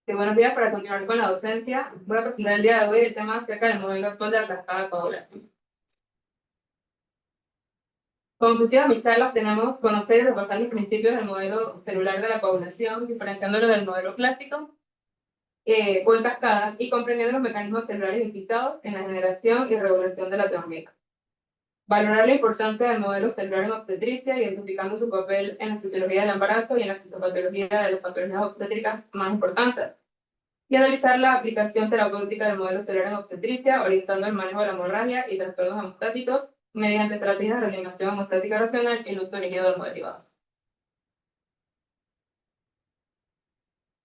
Buenos días. Para continuar con la docencia, voy a presentar el día de hoy el tema acerca del modelo actual de la cascada de coagulación. Como objetivo de mi charla tenemos conocer y repasar los principios del modelo celular de la coagulación, diferenciándolo del modelo clásico o en cascada y comprendiendo los mecanismos celulares implicados en la generación y regulación de la trombina. Valorar la importancia del modelo celular en obstetricia, identificando su papel en la fisiología del embarazo y en la fisiopatología de las patologías obstétricas más importantes. Y analizar la aplicación terapéutica del modelo celular en obstetricia, orientando el manejo de la hemorragia y trastornos hemostáticos mediante estrategias de reanimación hemostática racional y el uso elegido de hemoderivados.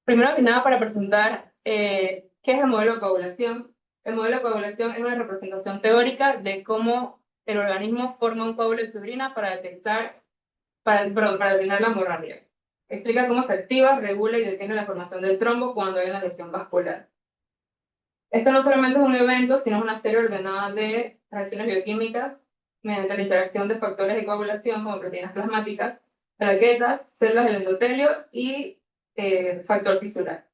Primero que nada, para presentar qué es el modelo de coagulación. El modelo de coagulación es una representación teórica de cómo el organismo forma un coágulo de fibrina para detener la hemorragia. Explica cómo se activa, regula y detiene la formación del trombo cuando hay una lesión vascular. Esto no solamente es un evento, sino es una serie ordenada de reacciones bioquímicas mediante la interacción de factores de coagulación como proteínas plasmáticas, plaquetas, células del endotelio y factor tisular.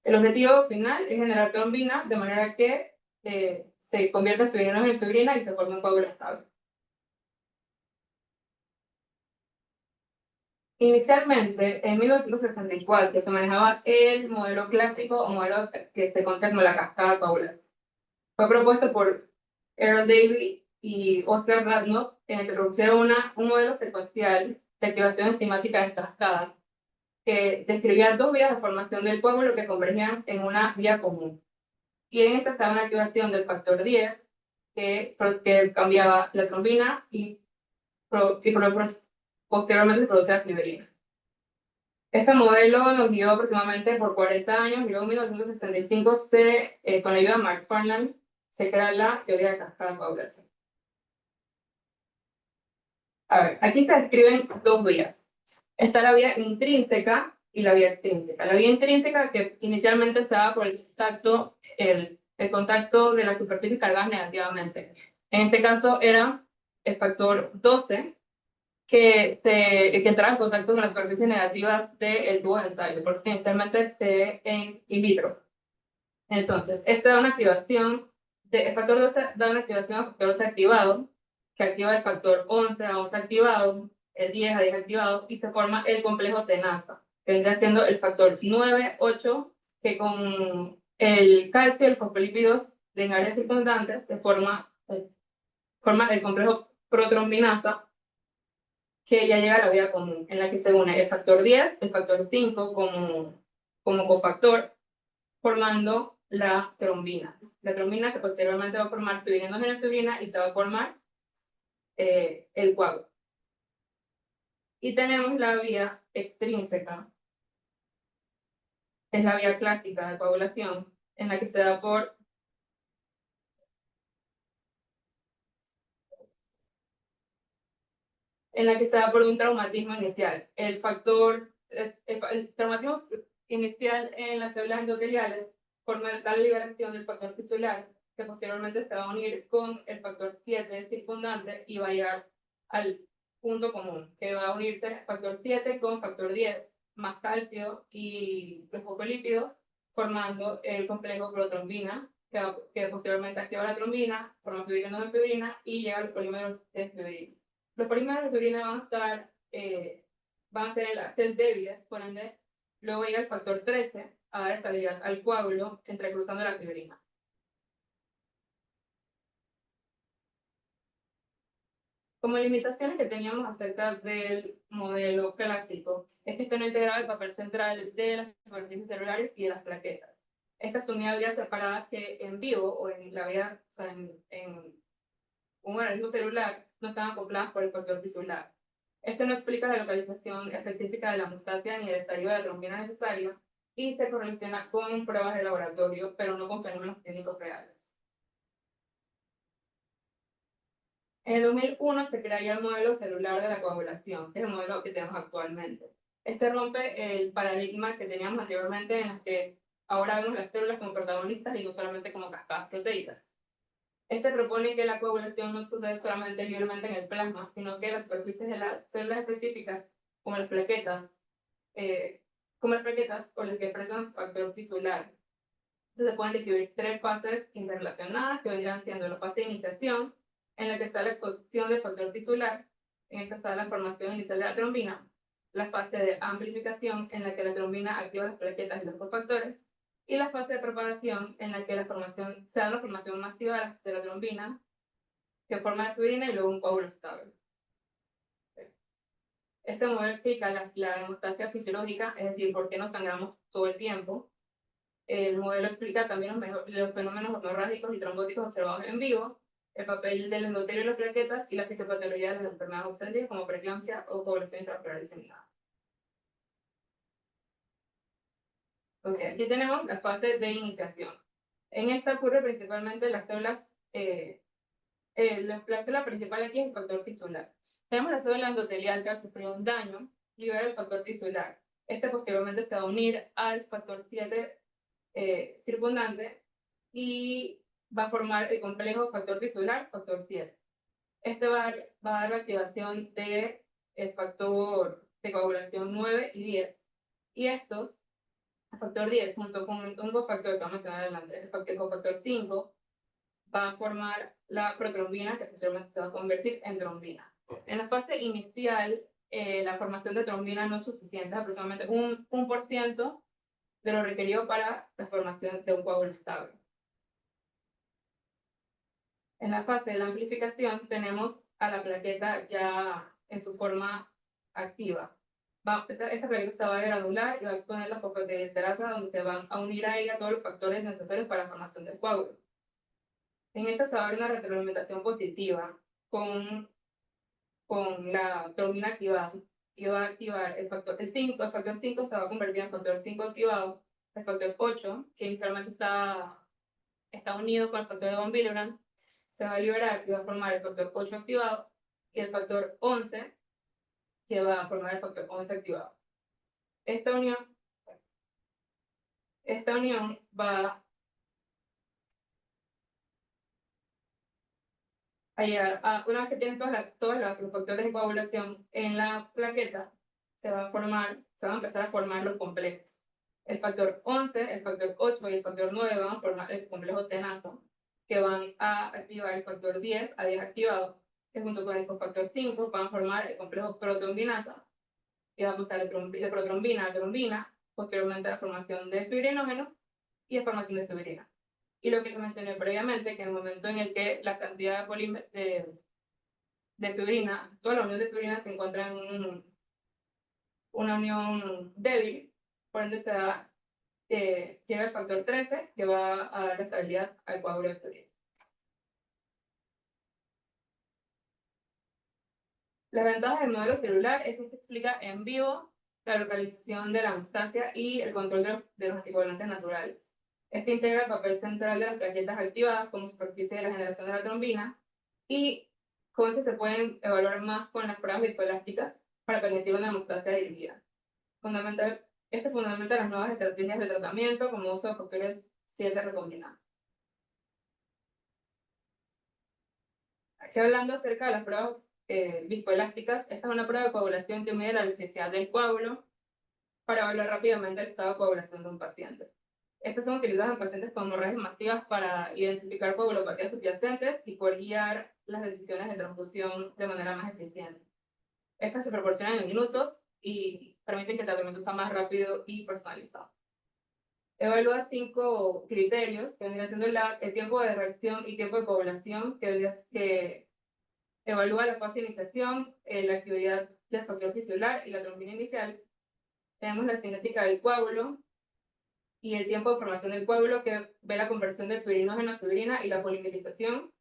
El objetivo final es generar trombina de manera que se convierta fibrinos en fibrina y se forme un coágulo estable. Inicialmente, en 1964, se manejaba el modelo clásico o modelo que se conoce como la cascada de coagulación. Fue propuesto por Earl Davey y Oscar Radnoff, en el que propusieron un modelo secuencial de activación enzimática en cascada que describía dos vías de formación del coágulo que convergían en una vía común. Y en esta estaba una activación del factor 10 que cambiaba la trombina y posteriormente producía fibrina. Este modelo nos guió aproximadamente por 40 años y luego en 1965 con la ayuda de Mark Farland se crea la teoría de cascada de coagulación. A ver, aquí se describen dos vías. Está la vía intrínseca y la vía extrínseca. La vía intrínseca que inicialmente se da por el contacto de la superficie cargada negativamente. En este caso era el factor 12 que entraba en contacto con las superficies negativas del tubo de ensayo, porque inicialmente se ve en in vitro. Entonces, esta da una activación, el factor 12 da una activación al factor 12 activado, que activa el factor 11 a 11 activado, el 10 a 10 activado, y se forma el complejo tenaza, que vendría siendo el factor 9, 8, que con el calcio y el fosfolípidos en áreas circundantes se forma el complejo protrombinasa, que ya llega a la vía común, en la que se une el factor 10, el factor 5 como cofactor, formando la trombina. La trombina que posteriormente va a formar fibrina y se va a formar el coágulo. Y tenemos la vía extrínseca, es la vía clásica de coagulación, en la que se da por un traumatismo inicial. El traumatismo inicial en las células endoteliales forma la liberación del factor tisular, que posteriormente se va a unir con el factor 7 circundante y va a llegar al punto común, que va a unirse factor 7 con factor 10, más calcio y los fosfolípidos, formando el complejo protrombina, que posteriormente activa la trombina, forma fibrinos de fibrina y llega al polímero de fibrina. Los polímeros de fibrina van a ser débiles, por ende, luego llega el factor 13 a dar estabilidad al coágulo entrecruzando la fibrina. Como limitaciones que teníamos acerca del modelo clásico, es que este no integraba el papel central de las superficies celulares y de las plaquetas. Esta unidades vías separadas que en vivo o en la vida, o sea, en un organismo celular, no estaban acopladas por el factor tisular. Este no explica la localización específica de la mustasia ni el estadio de la trombina necesario y se correlaciona con pruebas de laboratorio, pero no con fenómenos clínicos reales. En el 2001 se crearía el modelo celular de la coagulación, que es el modelo que tenemos actualmente. Este rompe el paradigma que teníamos anteriormente en el que ahora vemos las células como protagonistas y no solamente como cascadas proteicas. Este propone que la coagulación no sucede solamente libremente en el plasma, sino que las superficies de las células específicas, como las plaquetas, como las plaquetas o las que expresan factor tisular. Entonces se pueden describir tres fases interrelacionadas que vendrían siendo la fase de iniciación, en la que está la exposición del factor tisular, en esta está la formación inicial de la trombina, la fase de amplificación, en la que la trombina activa las plaquetas y los cofactores, y la fase de propagación, en la que se da la formación masiva de la trombina, que forma la fibrina y luego un coágulo estable. Este modelo explica la hemostasia fisiológica, es decir, por qué no sangramos todo el tiempo. El modelo explica también los fenómenos hemorrágicos y trombóticos observados en vivo, el papel del endotelio y las plaquetas y la fisiopatología de las enfermedades obstétricas como preeclampsia o coagulación intraocular diseminada. Okay, aquí tenemos la fase de iniciación. En esta ocurre principalmente las células, la célula principal aquí es el factor tisular. Tenemos la célula endotelial que ha sufrido un daño, libera el factor tisular. Este posteriormente se va a unir al factor 7 circundante y va a formar el complejo factor tisular, factor 7. Este va a dar la activación del factor de coagulación 9 y 10. Y estos, el factor 10, junto con un cofactor que vamos a mencionar adelante, el cofactor 5, va a formar la protrombina, que posteriormente se va a convertir en trombina. En la fase inicial, la formación de trombina no es suficiente, es aproximadamente un 1% de lo requerido para la formación de un coágulo estable. En la fase de la amplificación tenemos a la plaqueta ya en su forma activa. Esta plaqueta se va a granular y va a exponer la fosfatidiesterasa, donde se van a unir a ella todos los factores necesarios para la formación del coágulo. En esta se va a ver una retroalimentación positiva con la trombina activada y va a activar el factor 5. El factor 5 se va a convertir en factor 5 activado, el factor 8, que inicialmente está unido con el factor de von Willebrand, se va a liberar y va a formar el factor 8 activado, y el factor 11, que va a formar el factor 11 activado. Esta unión va a llegar a, una vez que tienen todos los factores de coagulación en la plaqueta, se van a empezar a formar los complejos. El factor 11, el factor 8 y el factor 9 van a formar el complejo tenazo, que van a activar el factor 10 a 10 activado, que junto con el cofactor 5 van a formar el complejo protrombinasa, que va a pasar de protrombina a trombina, posteriormente a la formación de fibrinógeno y la formación de fibrina. Y lo que les mencioné previamente, que en el momento en el que la cantidad de fibrina, toda la unión de fibrina se encuentra en una unión débil, por ende llega el factor 13, que va a dar estabilidad al coágulo de fibrina. Las ventajas del modelo celular es que se explica en vivo la localización de la hemostasia y el control de los anticoagulantes naturales. Este integra el papel central de las plaquetas activadas como superficie de la generación de la trombina y con este se pueden evaluar más con las pruebas viscoelásticas para permitir una hemostasia dirigida. Esto fundamenta las nuevas estrategias de tratamiento como uso de factores 7 recombinados. Aquí hablando acerca de las pruebas viscoelásticas, esta es una prueba de coagulación que mide la elasticidad del coágulo para evaluar rápidamente el estado de coagulación de un paciente. Estas son utilizadas en pacientes con hemorragias masivas para identificar coagulopatías subyacentes y poder guiar las decisiones de transfusión de manera más eficiente. Estas se proporcionan en minutos y permiten que el tratamiento sea más rápido y personalizado. Evalúa 5 criterios, que vendrían siendo el tiempo de reacción y tiempo de coagulación, que evalúa la fase de iniciación, la actividad del factor tisular y la trombina inicial. Tenemos la cinética del coágulo y el tiempo de formación del coágulo, que ve la conversión del fibrinógeno a fibrina y la polimerización.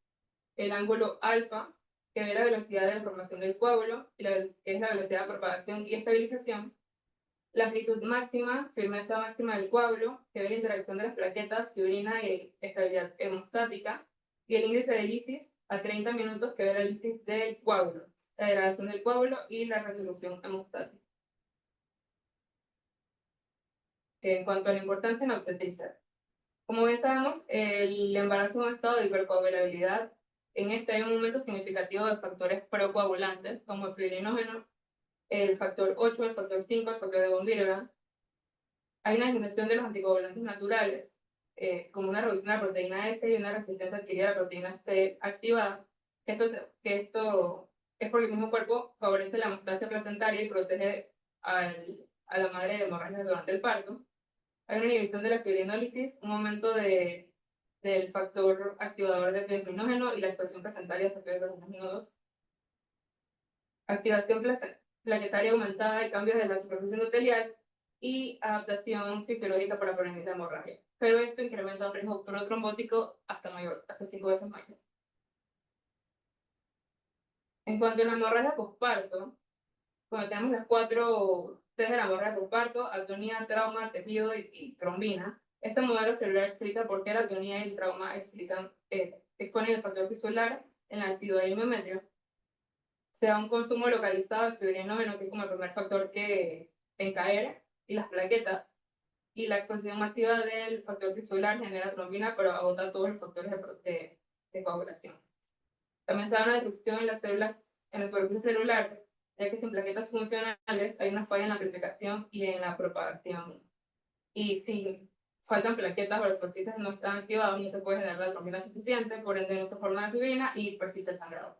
El ángulo alfa, que ve la velocidad de la formación del coágulo, que es la velocidad de propagación y estabilización. La amplitud máxima, firmeza máxima del coágulo, que ve la interacción de las plaquetas, fibrina y estabilidad hemostática. Y el índice de lisis a 30 minutos, que ve la lisis del coágulo, la degradación del coágulo y la resolución hemostática. En cuanto a la importancia en obstetricia, como bien sabemos, el embarazo es un estado de hipercoagulabilidad. En este hay un aumento significativo de factores procoagulantes, como el fibrinógeno, el factor 8, el factor 5, el factor de von Willebrand. Hay una disminución de los anticoagulantes naturales, como una reducción de la proteína S y una resistencia adquirida a la proteína C activada. Esto es porque el mismo cuerpo favorece la hemostasia placentaria y protege a la madre de hemorragias durante el parto. Hay una inhibición de la fibrinólisis, un aumento del factor activador de fibrinógeno y la expresión placentaria de factor fibrinógeno 2. Activación plaquetaria aumentada y cambios de la superficie endotelial y adaptación fisiológica para prevenir la hemorragia. Pero esto incrementa un riesgo protrombótico hasta 5 veces mayor. En cuanto a la hemorragia posparto, cuando tenemos las 4 T de la hemorragia posparto, atonía, trauma, tejido y trombina, este modelo celular explica por qué la atonía y el trauma exponen el factor tisular en la acidosis del miometrio. Se da un consumo localizado de fibrinógeno, que es como el primer factor en caer, y las plaquetas, y la exposición masiva del factor tisular genera trombina, pero agota todos los factores de coagulación. También se da una disrupción en las superficies celulares, ya que sin plaquetas funcionales hay una falla en la amplificación y en la propagación. Y si faltan plaquetas o las superficies no están activadas, no se puede generar la trombina suficiente, por ende no se forma la fibrina y persiste el sangrado.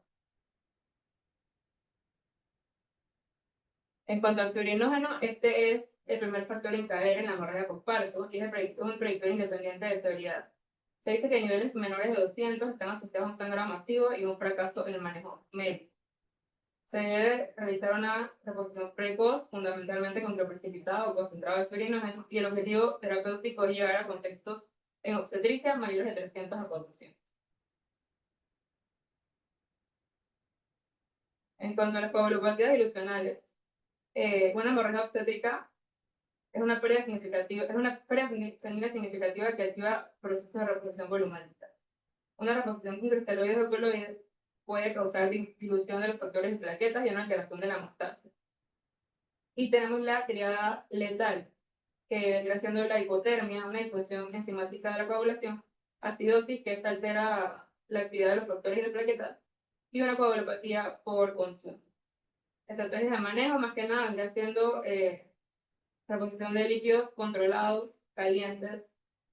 En cuanto al fibrinógeno, este es el primer factor en caer en la hemorragia posparto y es un predictor independiente de severidad. Se dice que niveles menores de 200 están asociados a un sangrado masivo y un fracaso en el manejo médico. Se debe realizar una reposición precoz, fundamentalmente con precipitado o concentrado de fibrinógeno, y el objetivo terapéutico es llegar a contextos en obstetricia mayores de 300 a 400. En cuanto a las coagulopatías ilusionales, una hemorragia obstétrica es una pérdida sanguínea significativa que activa procesos de reposición volumétrica. Una reposición con cristaloides o coloides puede causar dilución de los factores y plaquetas y una alteración de la hemostasia. Y tenemos la triada letal, que vendrá siendo la hipotermia, una disfunción enzimática de la coagulación, acidosis, que esta altera la actividad de los factores y de plaquetas, y una coagulopatía por consumo. Estrategias de manejo, más que nada, vendrá siendo reposición de líquidos controlados, calientes,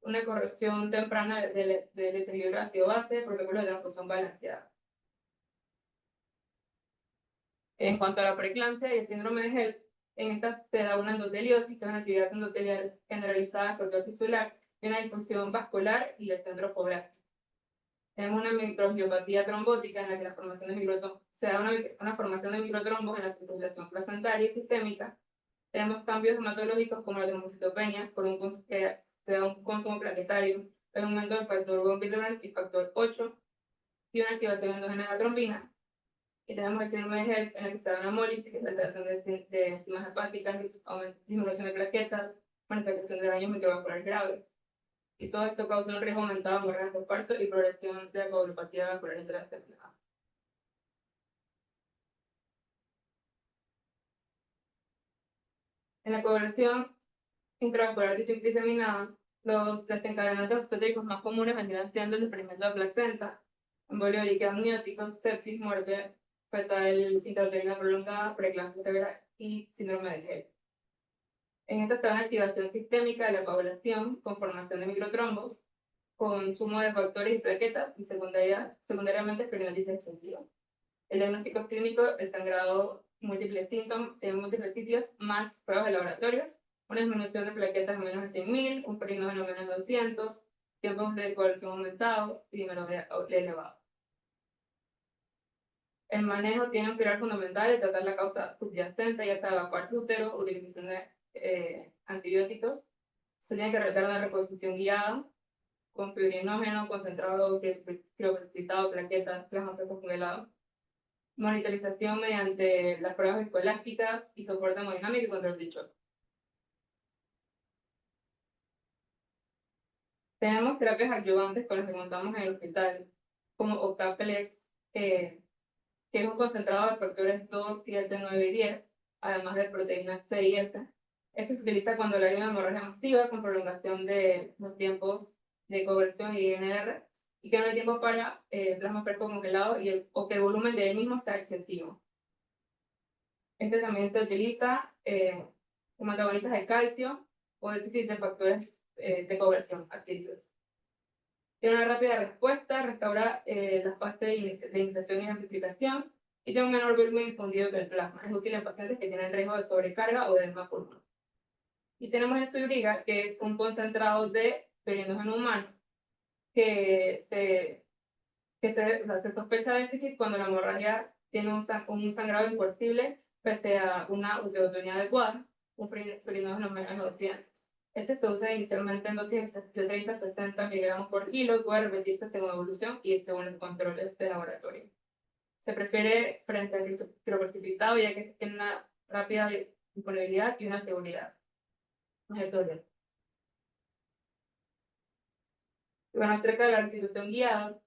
una corrección temprana del desequilibrio ácido-base, protocolos de transfusión balanceada. En cuanto a la preeclampsia y el síndrome de HELP, en estas se da una endoteliosis, que es una actividad endotelial generalizada del factor tisular, y una disfunción vascular y del centro poblástico. Tenemos una microangiopatía trombótica en la que la formación de se da una formación de microtrombos en la circulación placentaria y sistémica. Tenemos cambios hematológicos como la trombocitopenia, que se da un consumo plaquetario, el aumento del factor von Willebrand y factor 8, y una activación endógena de la trombina. Y tenemos el síndrome de HELP, en el que se da una hemólisis, que es la alteración de enzimas hepáticas, disminución de plaquetas, manifestación de daños microvasculares graves. Y todo esto causa un riesgo aumentado de hemorragia posparto y progresión de la coagulopatía vascular intracerebral. En la coagulación intravascular diseminada, los desencadenantes obstétricos más comunes vendrían siendo el desprendimiento de placenta, embolio de líquido amniótico, sepsis, muerte fetal intrauterina prolongada, preeclampsia severa y síndrome de HELP. En esta se da una activación sistémica de la coagulación con formación de microtrombos, consumo de factores y plaquetas y secundariamente fibrinolisis excesiva. El diagnóstico clínico, el sangrado múltiples síntomas en múltiples sitios, más pruebas de laboratorios, una disminución de plaquetas de menos de 100.000, un fibrinógeno menos de 200, tiempos de coagulación aumentados y dímero de elevado. El manejo tiene un pilar fundamental de tratar la causa subyacente, ya sea evacuar útero, utilización de antibióticos. Se tiene que tratar una reposición guiada con fibrinógeno, concentrado, crioprecipitado, plaquetas, plasma congelado. Monitorización mediante las pruebas viscoelásticas y soporte hemodinámico y control de shock. Tenemos terapias adyuvantes con las que contamos en el hospital, como Octaplex, que es un concentrado de factores 2, 7, 9 y 10, además de proteínas C y S. Este se utiliza cuando hay una hemorragia masiva con prolongación de los tiempos de conversión y INR, y que no hay tiempo para plasma precongelado o que el volumen de él mismo sea excesivo. Este también se utiliza como antagonistas de calcio o déficit de factores de coagulación adquiridos. Tiene una rápida respuesta, restaura la fase de iniciación y amplificación y tiene un menor volumen difundido que el plasma. Es útil en pacientes que tienen riesgo de sobrecarga o de edema pulmonar. Y tenemos el Fibriga, que es un concentrado de fibrinógeno humano que o sea, se sospecha déficit cuando la hemorragia tiene un sangrado imposible pese a una uterotonía adecuada, un fibrinógeno menos de 200. Este se usa inicialmente en dosis de 30 a 60 miligramos por kilo y puede repetirse según evolución y según los controles de laboratorio. Se prefiere frente al microprecipitado ya que tiene una rápida disponibilidad y una seguridad. Bueno, acerca de la restitución guiada,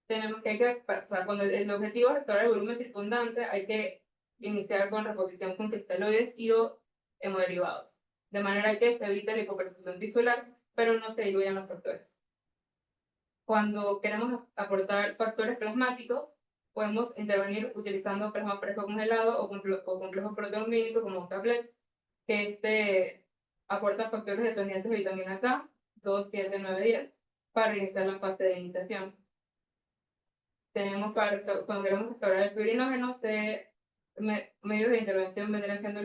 tenemos que o sea, cuando el objetivo es restaurar el volumen circundante, hay que iniciar con reposición con cristaloides y o hemoderivados, de manera que se evite la hipoperfusión tisular, pero no se diluyan los factores. Cuando queremos aportar factores plasmáticos, podemos intervenir utilizando plasma fresco congelado o complejo proteomínico como Caplex, que aporta factores dependientes de vitamina K, 2, 7, 9, 10, para iniciar la fase de iniciación. Tenemos cuando queremos restaurar el fibrinógeno, medios de intervención vendrían siendo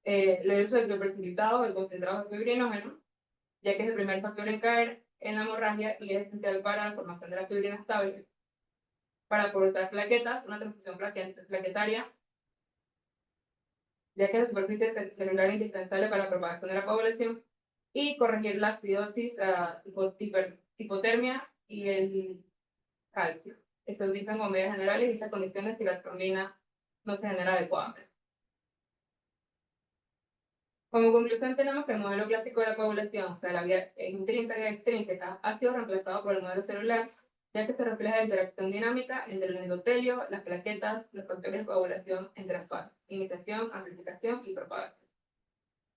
el uso del precipitado de concentrados de fibrinógeno, ya que es el primer factor en caer en la hemorragia y es esencial para la formación de la fibrina estable. Para aportar plaquetas, una transfusión plaquetaria, ya que es la superficie celular indispensable para la propagación de la coagulación, y corregir la acidosis, hipotermia y el calcio, que se utilizan como medidas generales y estas condiciones si la trombina no se genera adecuadamente. Como conclusión tenemos que el modelo clásico de la coagulación, o sea, la vía intrínseca y extrínseca, ha sido reemplazado por el modelo celular, ya que se refleja la interacción dinámica entre el endotelio, las plaquetas, los factores de coagulación entre las fases, iniciación, amplificación y propagación.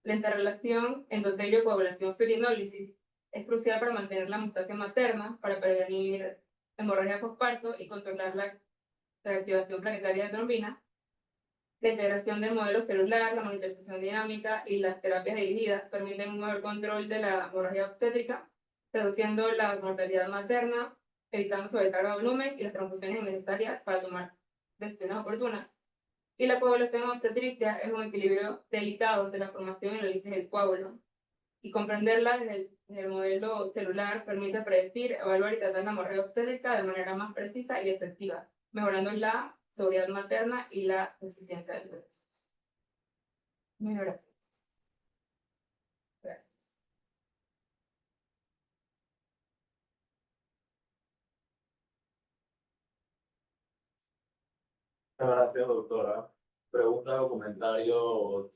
La interrelación endotelio-coagulación-fibrinólisis es crucial para mantener la hemostasia materna, para prevenir hemorragia postparto y controlar la activación plaquetaria de trombina. La integración del modelo celular, la monitorización dinámica y las terapias dirigidas permiten un mejor control de la hemorragia obstétrica, reduciendo la mortalidad materna, evitando sobrecarga de volumen y las transfusiones innecesarias para tomar decisiones oportunas. Y la coagulación obstetricia es un equilibrio delicado entre la formación y el análisis del coágulo. Y comprenderla desde el modelo celular permite predecir, evaluar y tratar la hemorragia obstétrica de manera más precisa y efectiva, mejorando la seguridad materna y la eficiencia del proceso. Muy gracias. Gracias. Muchas gracias, doctora. Preguntas o comentarios